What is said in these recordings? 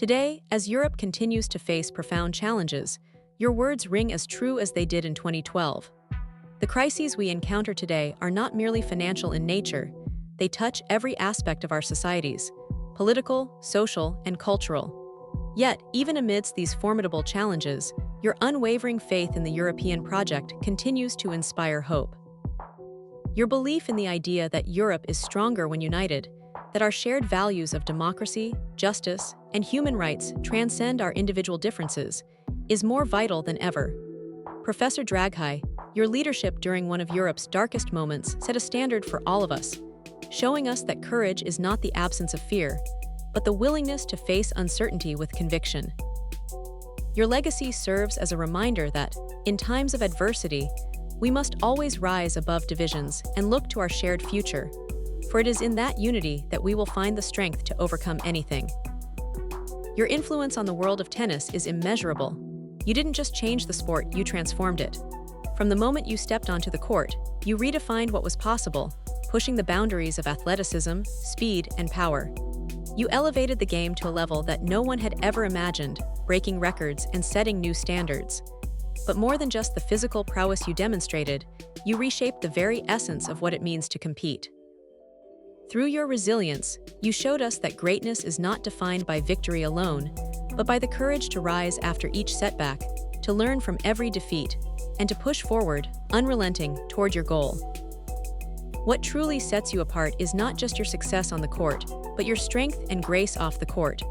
Today, as Europe continues to face profound challenges, your words ring as true as they did in 2012. The crises we encounter today are not merely financial in nature, they touch every aspect of our societies, political, social, and cultural. Yet, even amidst these formidable challenges, your unwavering faith in the European project continues to inspire hope. Your belief in the idea that Europe is stronger when united, that our shared values of democracy, justice, and human rights transcend our individual differences, is more vital than ever. Professor Draghi, your leadership during one of Europe's darkest moments set a standard for all of us, showing us that courage is not the absence of fear, but the willingness to face uncertainty with conviction. Your legacy serves as a reminder that, in times of adversity, we must always rise above divisions and look to our shared future, for it is in that unity that we will find the strength to overcome anything. Your influence on the world of tennis is immeasurable. You didn't just change the sport, you transformed it. From the moment you stepped onto the court, you redefined what was possible, pushing the boundaries of athleticism, speed, and power. You elevated the game to a level that no one had ever imagined, breaking records and setting new standards. But more than just the physical prowess you demonstrated, you reshaped the very essence of what it means to compete. Through your resilience, you showed us that greatness is not defined by victory alone, but by the courage to rise after each setback, to learn from every defeat, and to push forward, unrelenting, toward your goal. What truly sets you apart is not just your success on the court, but your strength and grace off the court.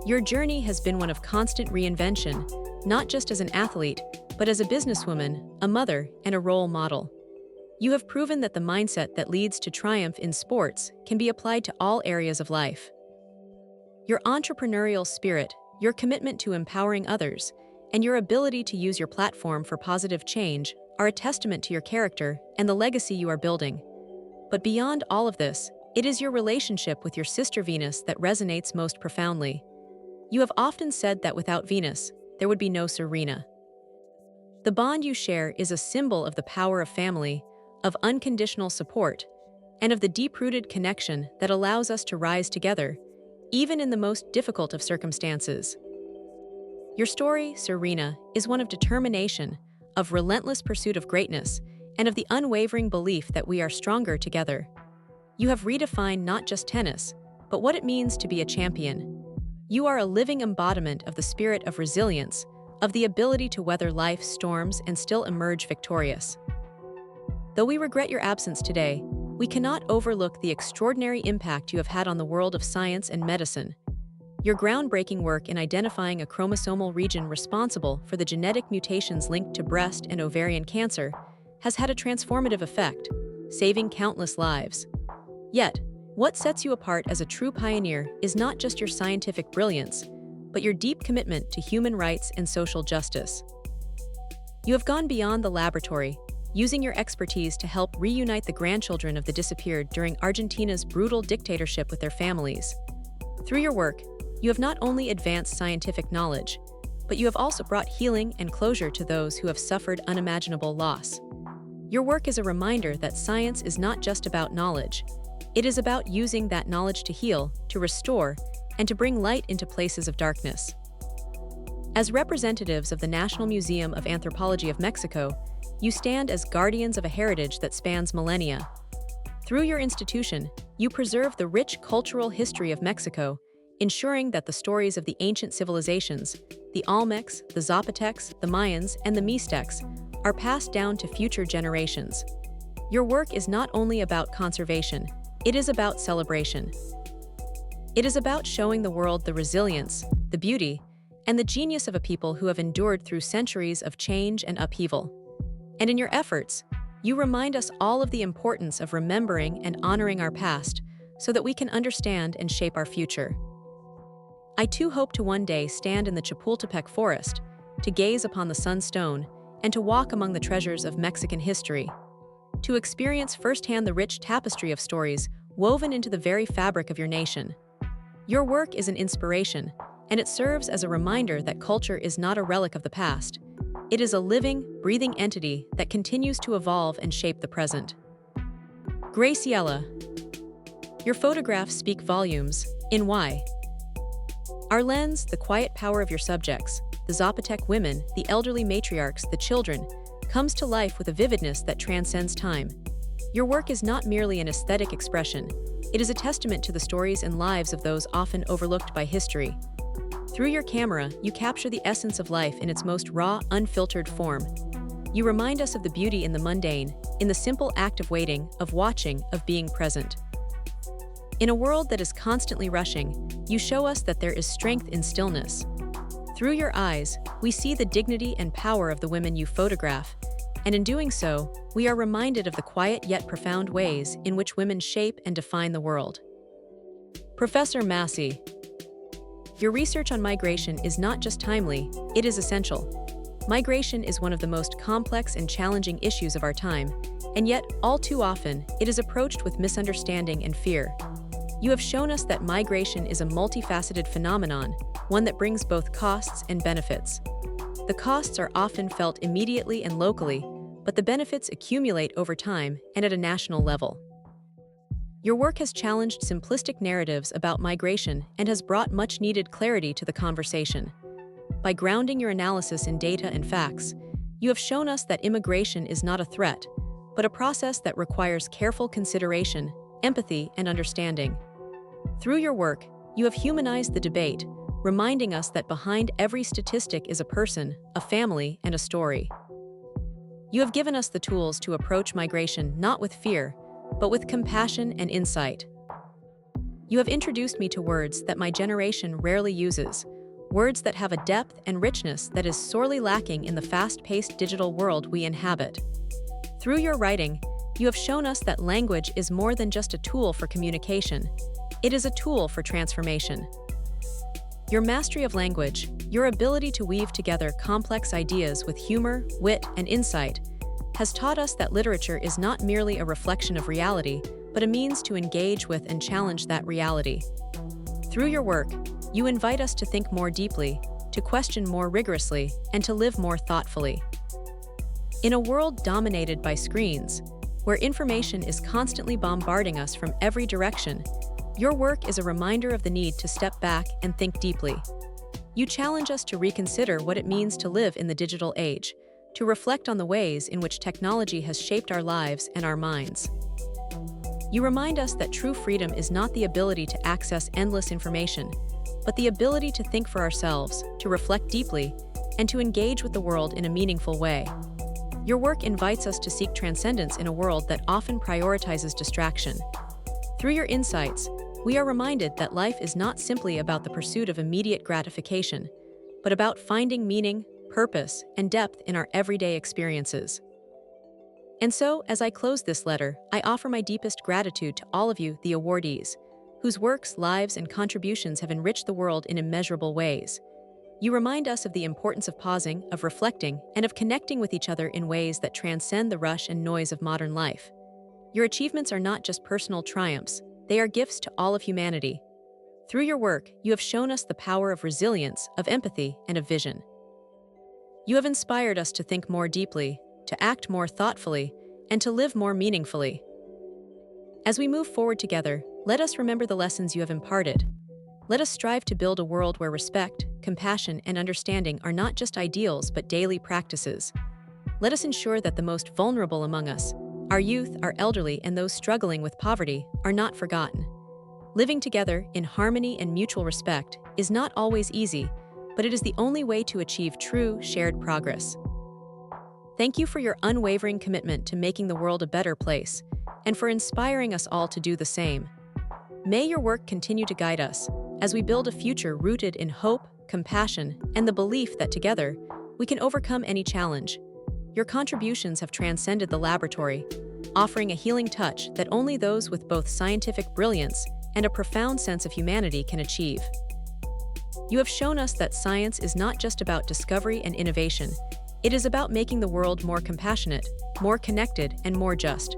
Your journey has been one of constant reinvention, not just as an athlete, but as a businesswoman, a mother, and a role model. You have proven that the mindset that leads to triumph in sports can be applied to all areas of life. Your entrepreneurial spirit, your commitment to empowering others, and your ability to use your platform for positive change are a testament to your character and the legacy you are building. But beyond all of this, it is your relationship with your sister Venus that resonates most profoundly. You have often said that without Venus, there would be no Serena. The bond you share is a symbol of the power of family, of unconditional support, and of the deep-rooted connection that allows us to rise together, even in the most difficult of circumstances. Your story, Serena, is one of determination, of relentless pursuit of greatness, and of the unwavering belief that we are stronger together. You have redefined not just tennis, but what it means to be a champion. You are a living embodiment of the spirit of resilience, of the ability to weather life's storms and still emerge victorious. Though we regret your absence today, we cannot overlook the extraordinary impact you have had on the world of science and medicine. Your groundbreaking work in identifying a chromosomal region responsible for the genetic mutations linked to breast and ovarian cancer has had a transformative effect, saving countless lives. Yet, what sets you apart as a true pioneer is not just your scientific brilliance, but your deep commitment to human rights and social justice. You have gone beyond the laboratory, using your expertise to help reunite the grandchildren of the disappeared during Argentina's brutal dictatorship with their families. Through your work, you have not only advanced scientific knowledge, but you have also brought healing and closure to those who have suffered unimaginable loss. Your work is a reminder that science is not just about knowledge. It is about using that knowledge to heal, to restore, and to bring light into places of darkness. As representatives of the National Museum of Anthropology of Mexico, you stand as guardians of a heritage that spans millennia. Through your institution, you preserve the rich cultural history of Mexico, ensuring that the stories of the ancient civilizations, the Olmecs, the Zapotecs, the Mayans, and the Mixtecs, are passed down to future generations. Your work is not only about conservation, it is about celebration. It is about showing the world the resilience, the beauty, and the genius of a people who have endured through centuries of change and upheaval. And in your efforts, you remind us all of the importance of remembering and honoring our past so that we can understand and shape our future. I too hope to one day stand in the Chapultepec forest, to gaze upon the sunstone, and to walk among the treasures of Mexican history, to experience firsthand the rich tapestry of stories woven into the very fabric of your nation. Your work is an inspiration, and it serves as a reminder that culture is not a relic of the past. It is a living, breathing entity that continues to evolve and shape the present. Graciela, your photographs speak volumes. In why? Our lens, the quiet power of your subjects, the Zapotec women, the elderly matriarchs, the children, comes to life with a vividness that transcends time. Your work is not merely an aesthetic expression, it is a testament to the stories and lives of those often overlooked by history. Through your camera, you capture the essence of life in its most raw, unfiltered form. You remind us of the beauty in the mundane, in the simple act of waiting, of watching, of being present. In a world that is constantly rushing, you show us that there is strength in stillness. Through your eyes, we see the dignity and power of the women you photograph, and in doing so, we are reminded of the quiet yet profound ways in which women shape and define the world. Professor Massey, your research on migration is not just timely, it is essential. Migration is one of the most complex and challenging issues of our time, and yet, all too often, it is approached with misunderstanding and fear. You have shown us that migration is a multifaceted phenomenon, one that brings both costs and benefits. The costs are often felt immediately and locally, but the benefits accumulate over time and at a national level. Your work has challenged simplistic narratives about migration and has brought much-needed clarity to the conversation. By grounding your analysis in data and facts, you have shown us that immigration is not a threat, but a process that requires careful consideration, empathy, and understanding. Through your work, you have humanized the debate, reminding us that behind every statistic is a person, a family, and a story. You have given us the tools to approach migration not with fear, but with compassion and insight. You have introduced me to words that my generation rarely uses, words that have a depth and richness that is sorely lacking in the fast-paced digital world we inhabit. Through your writing, you have shown us that language is more than just a tool for communication. It is a tool for transformation. Your mastery of language, your ability to weave together complex ideas with humor, wit, and insight, has taught us that literature is not merely a reflection of reality, but a means to engage with and challenge that reality. Through your work, you invite us to think more deeply, to question more rigorously, and to live more thoughtfully. In a world dominated by screens, where information is constantly bombarding us from every direction, your work is a reminder of the need to step back and think deeply. You challenge us to reconsider what it means to live in the digital age, to reflect on the ways in which technology has shaped our lives and our minds. You remind us that true freedom is not the ability to access endless information, but the ability to think for ourselves, to reflect deeply, and to engage with the world in a meaningful way. Your work invites us to seek transcendence in a world that often prioritizes distraction. Through your insights, we are reminded that life is not simply about the pursuit of immediate gratification, but about finding meaning, purpose, and depth in our everyday experiences. And so, as I close this letter, I offer my deepest gratitude to all of you, the awardees, whose works, lives, and contributions have enriched the world in immeasurable ways. You remind us of the importance of pausing, of reflecting, and of connecting with each other in ways that transcend the rush and noise of modern life. Your achievements are not just personal triumphs, they are gifts to all of humanity. Through your work, you have shown us the power of resilience, of empathy, and of vision. You have inspired us to think more deeply, to act more thoughtfully, and to live more meaningfully. As we move forward together, let us remember the lessons you have imparted. Let us strive to build a world where respect, compassion, and understanding are not just ideals but daily practices. Let us ensure that the most vulnerable among us, our youth, our elderly, and those struggling with poverty, are not forgotten. Living together in harmony and mutual respect is not always easy, but it is the only way to achieve true, shared progress. Thank you for your unwavering commitment to making the world a better place, and for inspiring us all to do the same. May your work continue to guide us as we build a future rooted in hope, compassion, and the belief that together, we can overcome any challenge. Your contributions have transcended the laboratory, offering a healing touch that only those with both scientific brilliance and a profound sense of humanity can achieve. You have shown us that science is not just about discovery and innovation, it is about making the world more compassionate, more connected, and more just.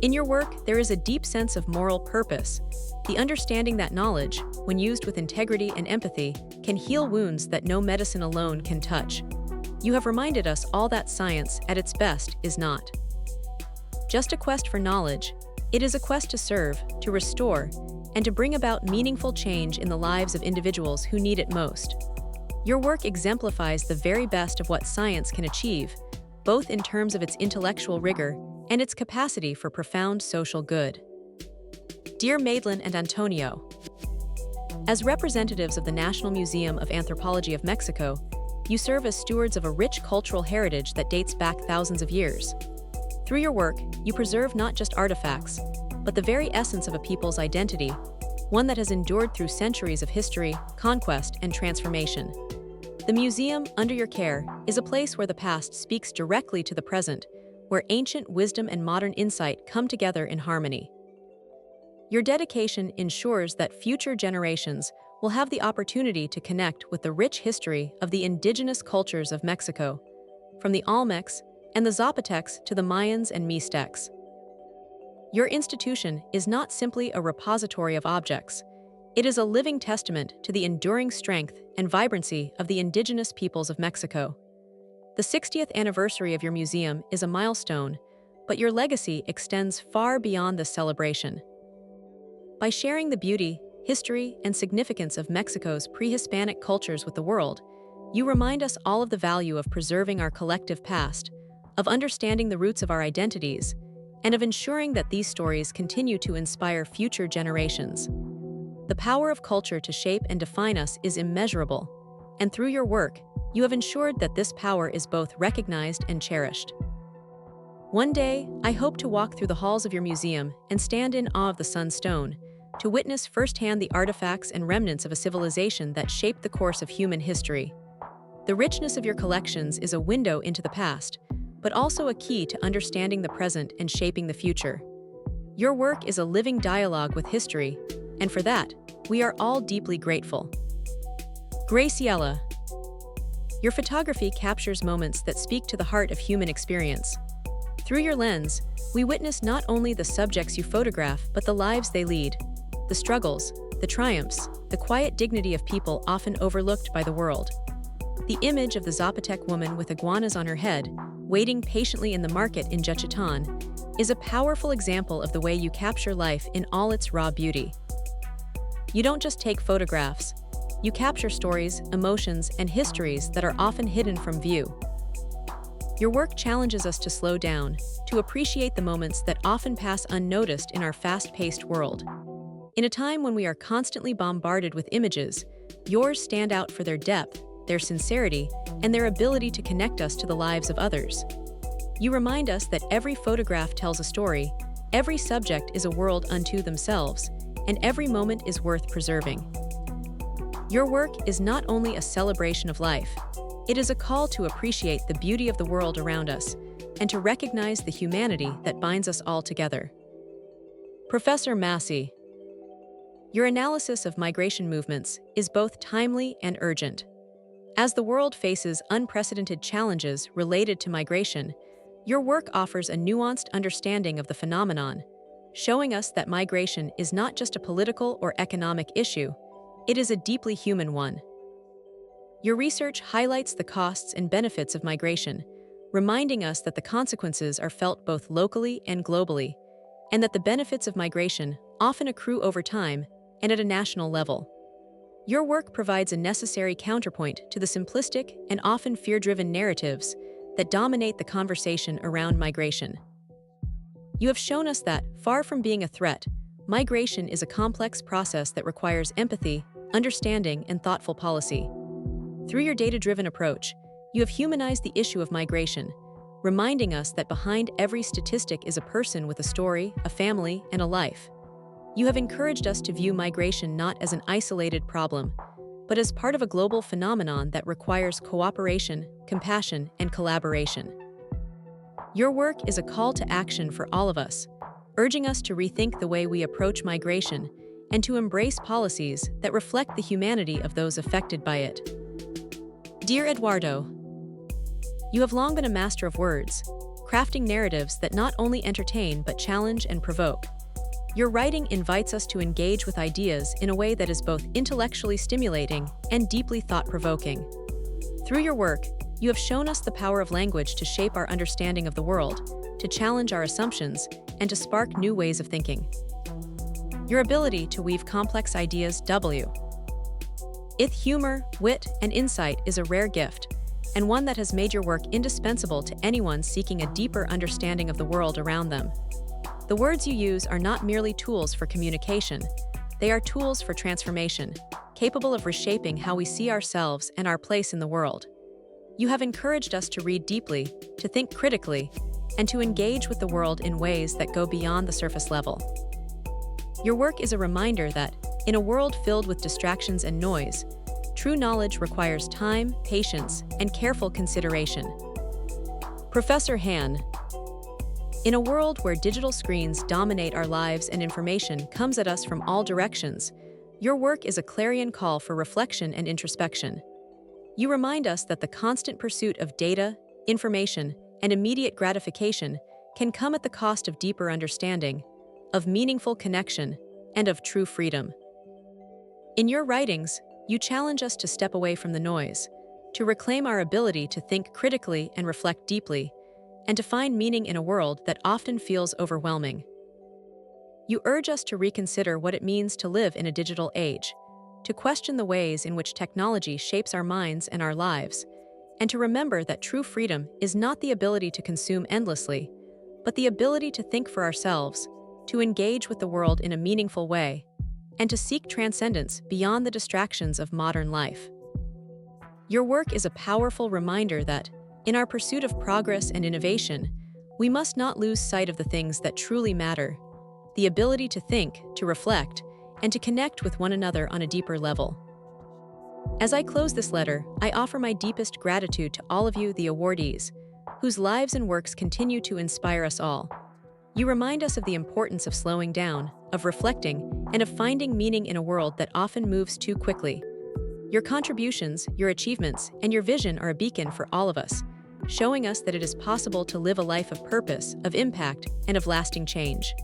In your work, there is a deep sense of moral purpose, the understanding that knowledge, when used with integrity and empathy, can heal wounds that no medicine alone can touch. You have reminded us all that science, at its best, is not just a quest for knowledge, it is a quest to serve, to restore, and to bring about meaningful change in the lives of individuals who need it most. Your work exemplifies the very best of what science can achieve, both in terms of its intellectual rigor and its capacity for profound social good. Dear Madeline and Antonio, as representatives of the National Museum of Anthropology of Mexico, you serve as stewards of a rich cultural heritage that dates back thousands of years. Through your work, you preserve not just artifacts, but the very essence of a people's identity, one that has endured through centuries of history, conquest, and transformation. The museum, under your care, is a place where the past speaks directly to the present, where ancient wisdom and modern insight come together in harmony. Your dedication ensures that future generations will have the opportunity to connect with the rich history of the indigenous cultures of Mexico, from the Olmecs and the Zapotecs to the Mayans and Mixtecs. Your institution is not simply a repository of objects. It is a living testament to the enduring strength and vibrancy of the indigenous peoples of Mexico. The 60th anniversary of your museum is a milestone, but your legacy extends far beyond this celebration. By sharing the beauty, history, and significance of Mexico's pre-Hispanic cultures with the world, you remind us all of the value of preserving our collective past, of understanding the roots of our identities, and of ensuring that these stories continue to inspire future generations. The power of culture to shape and define us is immeasurable, and through your work, you have ensured that this power is both recognized and cherished. One day, I hope to walk through the halls of your museum and stand in awe of the Sunstone, to witness firsthand the artifacts and remnants of a civilization that shaped the course of human history. The richness of your collections is a window into the past, but also a key to understanding the present and shaping the future. Your work is a living dialogue with history, and for that, we are all deeply grateful. Graciela, your photography captures moments that speak to the heart of human experience. Through your lens, we witness not only the subjects you photograph, but the lives they lead, the struggles, the triumphs, the quiet dignity of people often overlooked by the world. The image of the Zapotec woman with iguanas on her head, waiting patiently in the market in Juchitán, is a powerful example of the way you capture life in all its raw beauty. You don't just take photographs, you capture stories, emotions, and histories that are often hidden from view. Your work challenges us to slow down, to appreciate the moments that often pass unnoticed in our fast-paced world. In a time when we are constantly bombarded with images, yours stand out for their depth, their sincerity, and their ability to connect us to the lives of others. You remind us that every photograph tells a story, every subject is a world unto themselves, and every moment is worth preserving. Your work is not only a celebration of life, it is a call to appreciate the beauty of the world around us and to recognize the humanity that binds us all together. Professor Massey, your analysis of migration movements is both timely and urgent. As the world faces unprecedented challenges related to migration, your work offers a nuanced understanding of the phenomenon, showing us that migration is not just a political or economic issue, it is a deeply human one. Your research highlights the costs and benefits of migration, reminding us that the consequences are felt both locally and globally, and that the benefits of migration often accrue over time and at a national level. Your work provides a necessary counterpoint to the simplistic and often fear-driven narratives that dominate the conversation around migration. You have shown us that, far from being a threat, migration is a complex process that requires empathy, understanding, and thoughtful policy. Through your data-driven approach, you have humanized the issue of migration, reminding us that behind every statistic is a person with a story, a family, and a life. You have encouraged us to view migration not as an isolated problem, but as part of a global phenomenon that requires cooperation, compassion, and collaboration. Your work is a call to action for all of us, urging us to rethink the way we approach migration and to embrace policies that reflect the humanity of those affected by it. Dear Eduardo, you have long been a master of words, crafting narratives that not only entertain but challenge and provoke. Your writing invites us to engage with ideas in a way that is both intellectually stimulating and deeply thought-provoking. Through your work, you have shown us the power of language to shape our understanding of the world, to challenge our assumptions, and to spark new ways of thinking. your ability to weave complex ideas with humor, wit, and insight is a rare gift, and one that has made your work indispensable to anyone seeking a deeper understanding of the world around them. The words you use are not merely tools for communication, they are tools for transformation, capable of reshaping how we see ourselves and our place in the world. You have encouraged us to read deeply, to think critically, and to engage with the world in ways that go beyond the surface level. Your work is a reminder that, in a world filled with distractions and noise, true knowledge requires time, patience, and careful consideration. Professor Han. In a world where digital screens dominate our lives and information comes at us from all directions, your work is a clarion call for reflection and introspection. You remind us that the constant pursuit of data, information, and immediate gratification can come at the cost of deeper understanding, of meaningful connection, and of true freedom. In your writings, you challenge us to step away from the noise, to reclaim our ability to think critically and reflect deeply, and to find meaning in a world that often feels overwhelming. You urge us to reconsider what it means to live in a digital age, to question the ways in which technology shapes our minds and our lives, and to remember that true freedom is not the ability to consume endlessly, but the ability to think for ourselves, to engage with the world in a meaningful way, and to seek transcendence beyond the distractions of modern life. Your work is a powerful reminder that, in our pursuit of progress and innovation, we must not lose sight of the things that truly matter: the ability to think, to reflect, and to connect with one another on a deeper level. As I close this letter, I offer my deepest gratitude to all of you, the awardees, whose lives and works continue to inspire us all. You remind us of the importance of slowing down, of reflecting, and of finding meaning in a world that often moves too quickly. Your contributions, your achievements, and your vision are a beacon for all of us, showing us that it is possible to live a life of purpose, of impact, and of lasting change.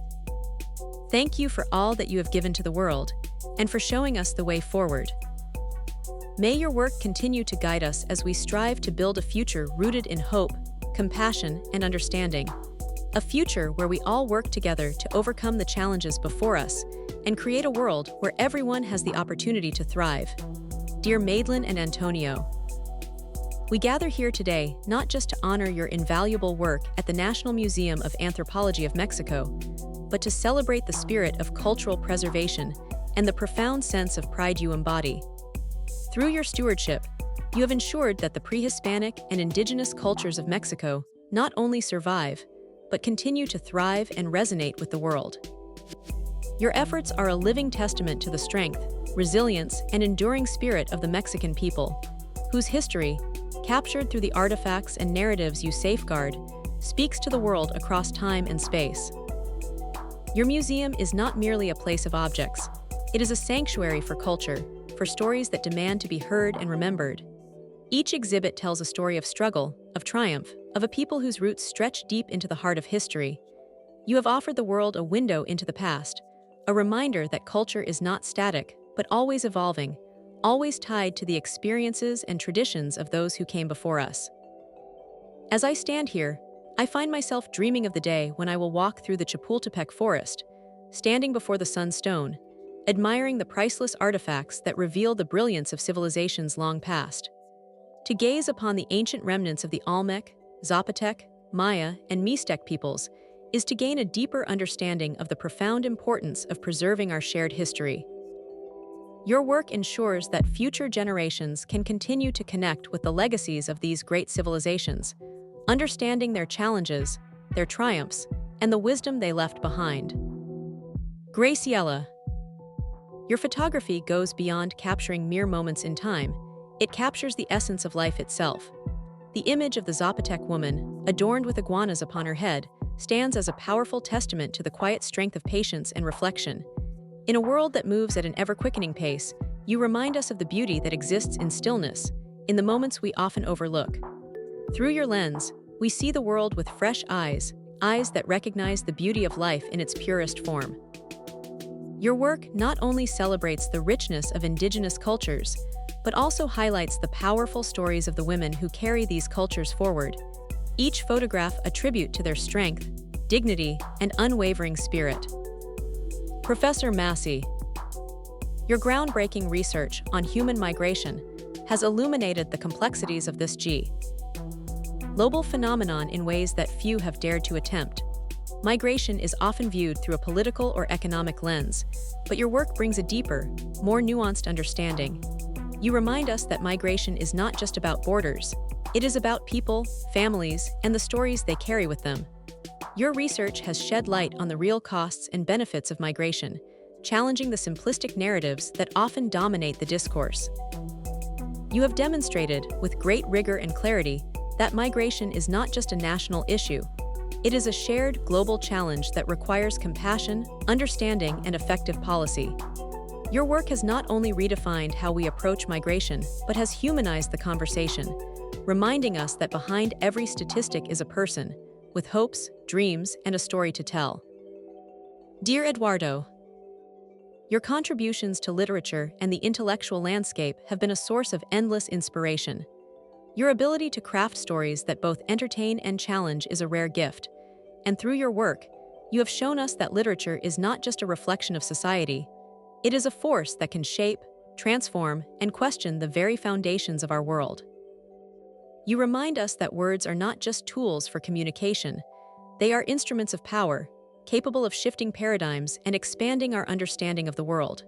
Thank you for all that you have given to the world, and for showing us the way forward. May your work continue to guide us as we strive to build a future rooted in hope, compassion, and understanding. A future where we all work together to overcome the challenges before us and create a world where everyone has the opportunity to thrive. Dear Madeline and Antonio, we gather here today not just to honor your invaluable work at the National Museum of Anthropology of Mexico, but to celebrate the spirit of cultural preservation and the profound sense of pride you embody. Through your stewardship, you have ensured that the pre-Hispanic and indigenous cultures of Mexico not only survive, but continue to thrive and resonate with the world. Your efforts are a living testament to the strength, resilience, and enduring spirit of the Mexican people, whose history, captured through the artifacts and narratives you safeguard, speaks to the world across time and space. Your museum is not merely a place of objects. It is a sanctuary for culture, for stories that demand to be heard and remembered. Each exhibit tells a story of struggle, of triumph, of a people whose roots stretch deep into the heart of history. You have offered the world a window into the past, a reminder that culture is not static, but always evolving, always tied to the experiences and traditions of those who came before us. As I stand here, I find myself dreaming of the day when I will walk through the Chapultepec forest, standing before the sunstone, admiring the priceless artifacts that reveal the brilliance of civilizations long past. To gaze upon the ancient remnants of the Olmec, Zapotec, Maya, and Mixtec peoples is to gain a deeper understanding of the profound importance of preserving our shared history. Your work ensures that future generations can continue to connect with the legacies of these great civilizations, understanding their challenges, their triumphs, and the wisdom they left behind. Graciela, your photography goes beyond capturing mere moments in time. It captures the essence of life itself. The image of the Zapotec woman, adorned with iguanas upon her head, stands as a powerful testament to the quiet strength of patience and reflection. In a world that moves at an ever-quickening pace, you remind us of the beauty that exists in stillness, in the moments we often overlook. Through your lens, we see the world with fresh eyes, eyes that recognize the beauty of life in its purest form. Your work not only celebrates the richness of indigenous cultures, but also highlights the powerful stories of the women who carry these cultures forward, each photograph a tribute to their strength, dignity, and unwavering spirit. Professor Massey, your groundbreaking research on human migration has illuminated the complexities of this global phenomenon in ways that few have dared to attempt. Migration is often viewed through a political or economic lens, but your work brings a deeper, more nuanced understanding. You remind us that migration is not just about borders. It is about people, families, and the stories they carry with them. Your research has shed light on the real costs and benefits of migration, challenging the simplistic narratives that often dominate the discourse. You have demonstrated, with great rigor and clarity, that migration is not just a national issue. It is a shared global challenge that requires compassion, understanding, and effective policy. Your work has not only redefined how we approach migration, but has humanized the conversation, reminding us that behind every statistic is a person, with hopes, dreams, and a story to tell. Dear Eduardo, your contributions to literature and the intellectual landscape have been a source of endless inspiration. Your ability to craft stories that both entertain and challenge is a rare gift, and through your work, you have shown us that literature is not just a reflection of society. It is a force that can shape, transform, and question the very foundations of our world. You remind us that words are not just tools for communication. They are instruments of power, capable of shifting paradigms and expanding our understanding of the world.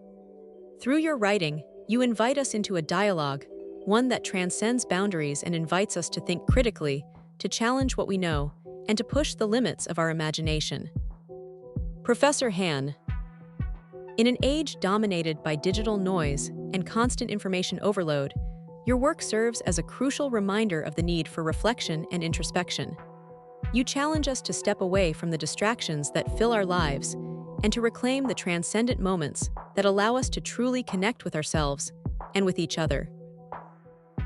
Through your writing, you invite us into a dialogue, one that transcends boundaries and invites us to think critically, to challenge what we know, and to push the limits of our imagination. Professor Han, in an age dominated by digital noise and constant information overload, your work serves as a crucial reminder of the need for reflection and introspection. You challenge us to step away from the distractions that fill our lives and to reclaim the transcendent moments that allow us to truly connect with ourselves and with each other.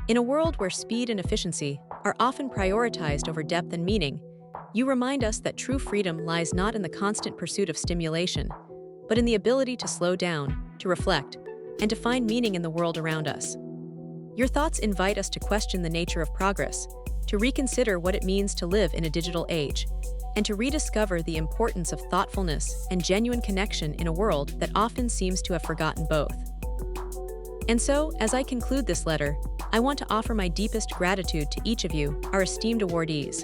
In a world where speed and efficiency are often prioritized over depth and meaning, you remind us that true freedom lies not in the constant pursuit of stimulation, but in the ability to slow down, to reflect, and to find meaning in the world around us. Your thoughts invite us to question the nature of progress, to reconsider what it means to live in a digital age, and to rediscover the importance of thoughtfulness and genuine connection in a world that often seems to have forgotten both. And so, as I conclude this letter, I want to offer my deepest gratitude to each of you, our esteemed awardees.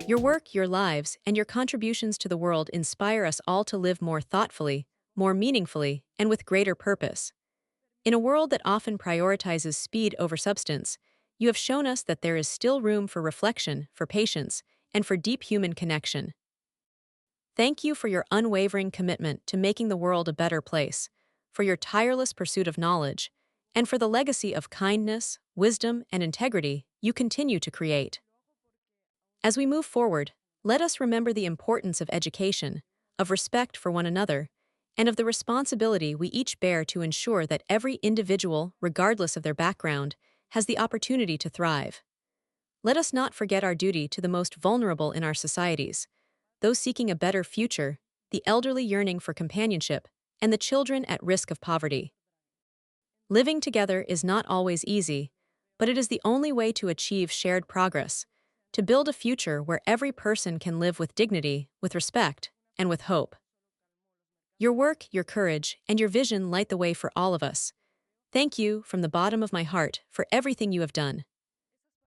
Your work, your lives, and your contributions to the world inspire us all to live more thoughtfully, more meaningfully, and with greater purpose. In a world that often prioritizes speed over substance, you have shown us that there is still room for reflection, for patience, and for deep human connection. Thank you for your unwavering commitment to making the world a better place, for your tireless pursuit of knowledge, and for the legacy of kindness, wisdom, and integrity you continue to create. As we move forward, let us remember the importance of education, of respect for one another, and of the responsibility we each bear to ensure that every individual, regardless of their background, has the opportunity to thrive. Let us not forget our duty to the most vulnerable in our societies, those seeking a better future, the elderly yearning for companionship, and the children at risk of poverty. Living together is not always easy, but it is the only way to achieve shared progress, to build a future where every person can live with dignity, with respect, and with hope. Your work, your courage, and your vision light the way for all of us. Thank you, from the bottom of my heart, for everything you have done.